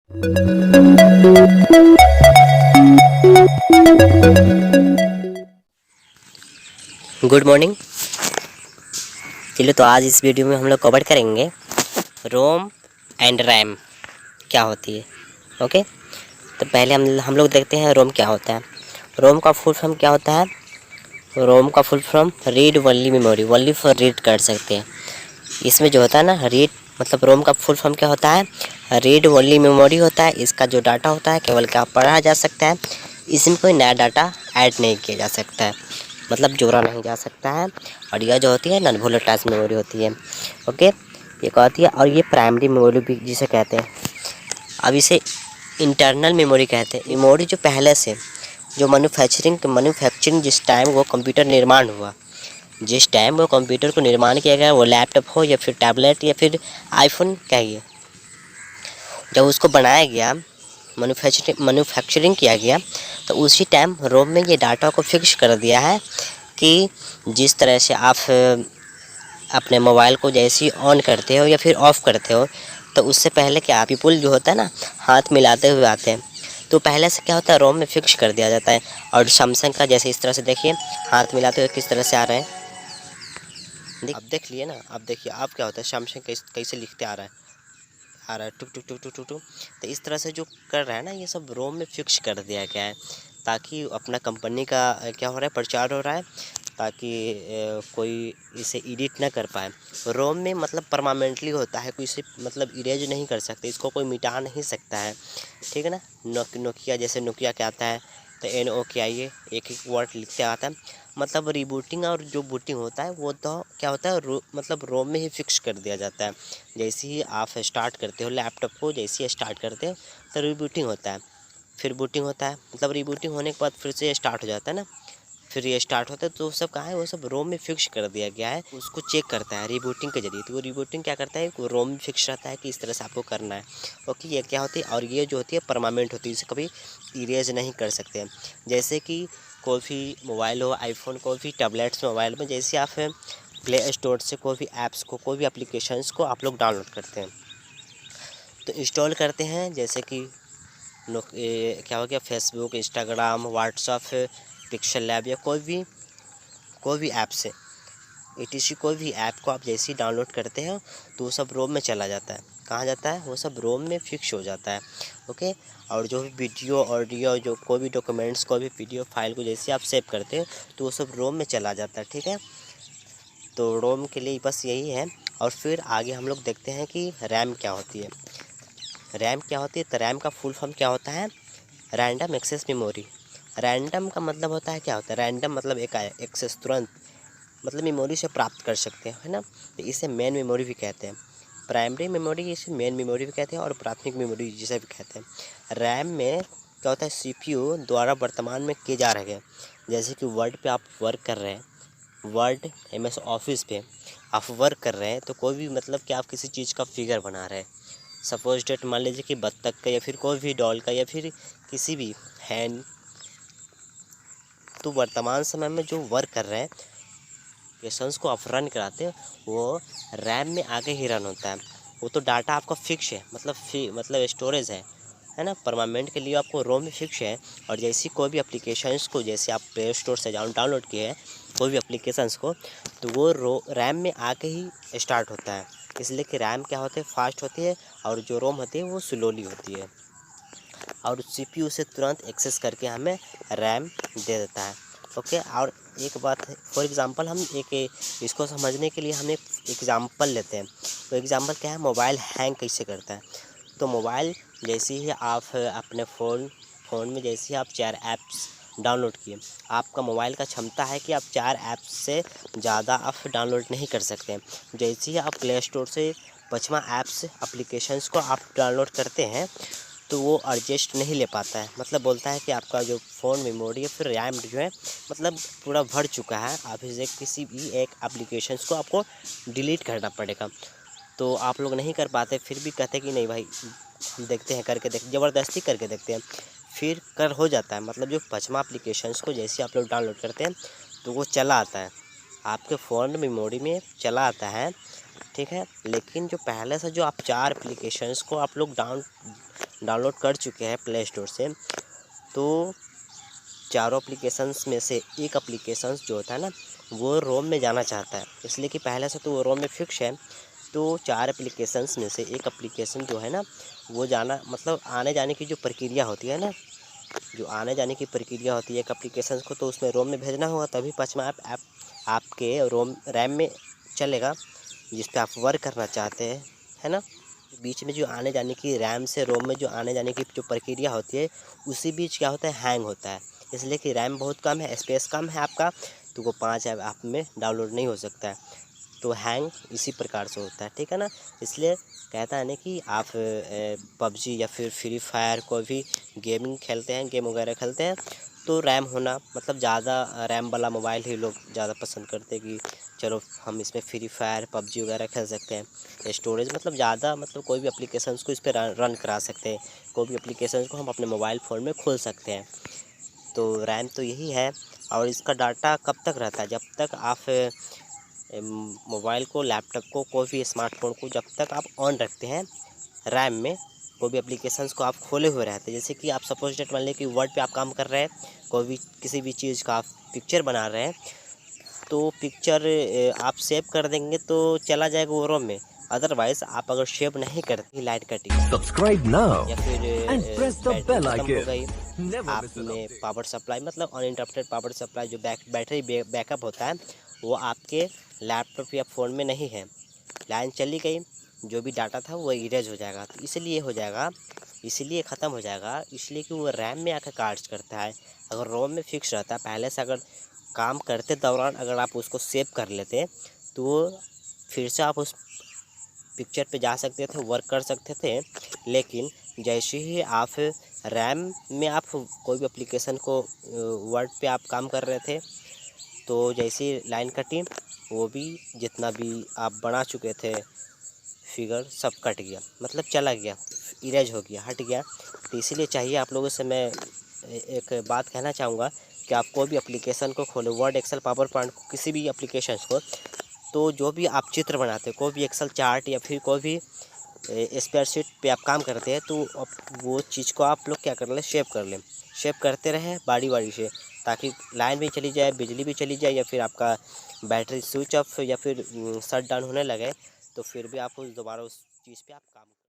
Good morning. चलिए, तो आज इस वीडियो में हम लोग कवर करेंगे रोम एंड रैम क्या होती है। ओके, तो पहले हम लोग देखते हैं रोम क्या होता है। रोम का फुल फॉर्म क्या होता है? रोम का full form read only memory, only for read कर सकते हैं। इसमें जो होता है ना, रीड मतलब रोम का फुल फॉर्म क्या होता है? रीड ओनली मेमोरी होता है। इसका जो डाटा होता है केवल क्या पढ़ा जा सकता है, इसमें कोई नया डाटा ऐड नहीं किया जा सकता है, मतलब जोड़ा नहीं जा सकता है। और यह जो होती है नॉन वोलेटाइल मेमोरी होती है। ओके, ये कहती है। और ये प्राइमरी मेमोरी भी जिसे कहते हैं। अब इसे इंटरनल मेमोरी कहते हैं। मेमोरी जो पहले से जो मैन्युफैक्चरिंग जिस टाइम वो कंप्यूटर निर्माण हुआ, जिस टाइम वो कंप्यूटर को निर्माण किया गया, वो लैपटॉप हो या फिर टैबलेट या फिर आईफोन कहिए, जब उसको बनाया गया, मैन्युफैक्चरिंग किया गया, तो उसी टाइम रोम में ये डाटा को फिक्स कर दिया है कि जिस तरह से आप अपने मोबाइल को जैसे ही ऑन करते हो या फिर ऑफ़ करते हो, तो उससे पहले क्या पीपल जो होता है ना, हाथ मिलाते हुए आते हैं। तो पहले से क्या होता है, रोम में फिक्स कर दिया जाता है। और सैमसंग का जैसे इस तरह से देखिए, हाथ मिलाते हुए किस तरह से आ रहे हैं। अब देख लिए ना, अब देखिए आप क्या होता है, सैमसंग कैसे लिखते आ रहा है टुक टुक टुक टुक टुक टुक। तो इस तरह से जो कर रहा है ना, ये सब रोम में फिक्स कर दिया गया है, ताकि अपना कंपनी का क्या हो रहा है, प्रचार हो रहा है, ताकि कोई इसे एडिट ना कर पाए। रोम में मतलब परमानेंटली होता है, कोई इसे मतलब इरेज नहीं कर सकते, इसको कोई मिटा नहीं सकता है। ठीक है ना। नोकिया जैसे नोकिया क्या आता है, तो NOKIA एक एक वर्ड लिखते आता है। मतलब रिबूटिंग और जो बूटिंग होता है वो तो क्या होता है, मतलब रोम में ही फिक्स कर दिया जाता है। जैसे ही आप स्टार्ट करते हो लैपटॉप को, जैसे ही स्टार्ट करते हो तो रिबूटिंग होता है, फिर बूटिंग होता है, मतलब रिबूटिंग होने के बाद फिर से स्टार्ट हो जाता है ना, फिर ये स्टार्ट होता है। तो सब कहाँ है, वो सब रोम में फिक्स कर दिया गया है। उसको चेक करता है रिबूटिंग के जरिए। तो वो रिबूटिंग क्या करता है, वो रोम में फिक्स रहता है कि इस तरह से आपको करना है। ओके, ये क्या होती है, और ये जो होती है परमानेंट होती है, इसे कभी इरेज नहीं कर सकते हैं। जैसे कि कोई भी मोबाइल हो, आईफोन, कोई भी टैबलेट्स मोबाइल में, जैसे आप प्ले स्टोर से कोई भी ऐप्स को, कोई भी एप्लीकेशंस को आप लोग डाउनलोड करते हैं, तो इंस्टॉल करते हैं। जैसे कि क्या हो गया, Facebook, Instagram, WhatsApp, Pixel Lab या कोई भी ऐप्स है, ETC कोई भी ऐप को आप जैसे ही डाउनलोड करते हैं तो वो सब रोम में चला जाता है। कहाँ जाता है, वो सब रोम में फिक्स हो जाता है। ओके, और जो भी वीडियो, ऑडियो, जो कोई भी डॉक्यूमेंट्स, कोई भी पीडीएफ फाइल को जैसे आप सेव करते हैं तो वो सब रोम में चला जाता है। ठीक है, तो रोम के लिए बस यही है। और फिर आगे हम लोग देखते हैं कि रैम क्या होती है। रैम क्या होती है, तो रैम का फुल फॉर्म क्या होता है, रैंडम एक्सेस मेमोरी। रैंडम का मतलब होता है, क्या होता है रैंडम, मतलब एक एक्सेस तुरंत, मतलब मेमोरी से प्राप्त कर सकते हैं, है ना। तो इसे मेन मेमोरी भी कहते हैं। प्राइमरी मेमोरी इसे मेन मेमोरी भी कहते हैं, और प्राथमिक मेमोरी जिसे भी कहते हैं। रैम में क्या होता है, CPU द्वारा वर्तमान में किए जा रहे हैं। जैसे कि वर्ड पे आप वर्क कर रहे हैं, वर्ड MS ऑफिस पे आप वर्क कर रहे हैं, तो कोई भी मतलब कि आप किसी चीज़ का फिगर बना रहे हैं, सपोज डेट मान लीजिए कि बत्तख का या फिर कोई भी डॉल का या फिर किसी भी हैंड, तो वर्तमान समय में जो वर्क कर रहे हैं, एप्लीकेशंस को आप रन कराते हैं, वो रैम में आगे ही रन होता है। वो तो डाटा आपका फिक्स है, मतलब स्टोरेज है ना, परमानेंट के लिए आपको रोम में फिक्स है। और जैसी कोई भी एप्लीकेशंस को, जैसे आप प्ले स्टोर से डाउनलोड किए हैं कोई भी एप्लीकेशंस को, तो वो रैम में आके ही स्टार्ट होता है। इसलिए कि रैम क्या होती है, फास्ट होती है, और जो रोम होती है वो स्लोली होती है, और CPU से तुरंत एक्सेस करके हमें रैम दे देता है। ओके, और एक बात है, फॉर एग्ज़ाम्पल हम इसको समझने के लिए हम एक एग्ज़ाम्पल लेते हैं। तो एग्ज़ाम्पल क्या है, मोबाइल हैंग कैसे करता है। तो मोबाइल जैसे ही आप अपने फ़ोन में जैसे ही आप 4 ऐप्स डाउनलोड किए, आपका मोबाइल का क्षमता है कि आप 4 ऐप्स से ज़्यादा आप डाउनलोड नहीं कर सकते हैं। जैसे ही आप प्ले स्टोर से 5वां ऐप्स एप्लीकेशंस को आप डाउनलोड करते हैं, तो वो एडजस्ट नहीं ले पाता है, मतलब बोलता है कि आपका जो फ़ोन मेमोरी है, फिर रैम जो है, मतलब पूरा भर चुका है। आप इसे किसी भी एक एप्लीकेशंस को आपको डिलीट करना पड़ेगा। तो आप लोग नहीं कर पाते, फिर भी कहते हैं कि नहीं भाई, हम देखते हैं, करके ज़बरदस्ती करके देखते हैं, फिर कर हो जाता है। मतलब जो 5वां एप्लीकेशंस को जैसे आप लोग डाउनलोड करते हैं, तो वो चला आता है, आपके फ़ोन मेमोरी में चला आता है। ठीक है, लेकिन जो पहले से जो आप 4 एप्लीकेशंस को आप लोग डाउनलोड कर चुके हैं प्ले स्टोर से, तो चारों एप्लीकेशंस में से एक एप्लीकेशंस जो होता है ना वो रोम में जाना चाहता है, इसलिए कि पहले से तो वो रोम में फिक्स है। तो 4 एप्लीकेशंस में से एक एप्लीकेशन जो है ना वो जाना, मतलब आने जाने की जो प्रक्रिया होती है ना, जो आने जाने की प्रक्रिया होती है एक एप्लीकेशंस को, तो उसमें रोम में भेजना होगा, तभी 5वां ऐप आपके रोम रैम में चलेगा जिस पे आप वर्क करना चाहते हैं, है ना। बीच में जो आने जाने की रैम से रोम में जो आने जाने की जो प्रक्रिया होती है उसी बीच क्या होता है, हैंग होता है, इसलिए कि रैम बहुत कम है, स्पेस कम है आपका, तो वो 5 ऐप में डाउनलोड नहीं हो सकता है, तो हैंग इसी प्रकार से होता है, ठीक है ना। इसलिए कहता है ना कि आप पबजी या फिर फ्री फायर कोई भी गेमिंग खेलते हैं, गेम वगैरह खेलते हैं, तो रैम होना, मतलब ज़्यादा रैम वाला मोबाइल ही लोग ज़्यादा पसंद करते हैं कि चलो हम इसमें फ्री फायर पबजी वगैरह खेल सकते हैं। स्टोरेज मतलब ज़्यादा, मतलब कोई भी एप्लीकेशंस को इस पर रन करा सकते हैं, कोई भी एप्लीकेशंस को हम अपने मोबाइल फ़ोन में खोल सकते हैं। तो रैम तो यही है। और इसका डाटा कब तक रहता है, जब तक आप मोबाइल को, लैपटॉप को, कोई भी स्मार्टफोन को जब तक आप ऑन रखते हैं रैम में, कोई भी एप्लीकेशंस को आप खोले हुए रहते हैं। जैसे कि आप सपोज डेट मान लें कि वर्ड पे आप काम कर रहे हैं, कोई भी किसी भी चीज़ का आप पिक्चर बना रहे हैं, तो पिक्चर आप सेव कर देंगे तो चला जाएगा वो रोम में। अदरवाइज़ आप अगर सेव नहीं करते, लाइट कटेगी Subscribe now या फिर and press the battery bell ख़त्म हो icon. गई, Never miss an आपने update. पावर सप्लाई, मतलब अनइंटरप्टेड पावर सप्लाई जो बैटरी बैकअप होता है वो आपके लैपटॉप या फ़ोन में नहीं है, लाइन चली गई, जो भी डाटा था वो इरेज हो जाएगा, तो इसलिए हो जाएगा, इसलिए ख़त्म हो जाएगा, इसलिए कि वो रैम में आकर कार्य करता है। अगर रोम में फिक्स रहता है पहले से, अगर काम करते दौरान अगर आप उसको सेव कर लेते तो फिर से आप उस पिक्चर पे जा सकते थे, वर्क कर सकते थे। लेकिन जैसे ही आप रैम में आप कोई भी एप्लीकेशन को वर्ड पे आप काम कर रहे थे, तो जैसे ही लाइन कटी, वो भी जितना भी आप बना चुके थे फिगर सब कट गया, मतलब चला गया, इरेज हो गया, हट गया। तो इसीलिए चाहिए आप लोगों से मैं एक बात कहना चाहूँगा कि आप कोई भी एप्लीकेशन को खोलो, वर्ड, एक्सेल, पावर पॉइंट, किसी भी एप्लीकेशंस को, तो जो भी आप चित्र बनाते हो, कोई भी एक्सेल चार्ट या फिर कोई भी स्प्रेडशीट पे आप काम करते हैं, तो वो चीज़ को आप लोग क्या कर लें, सेव कर लें, सेव करते रहें बारी बारी से, ताकि लाइन भी चली जाए, बिजली भी चली जाए, या फिर आपका बैटरी स्विच ऑफ या फिर शट डाउन होने लगे, तो फिर भी आप दोबारा उस चीज़ पे आप काम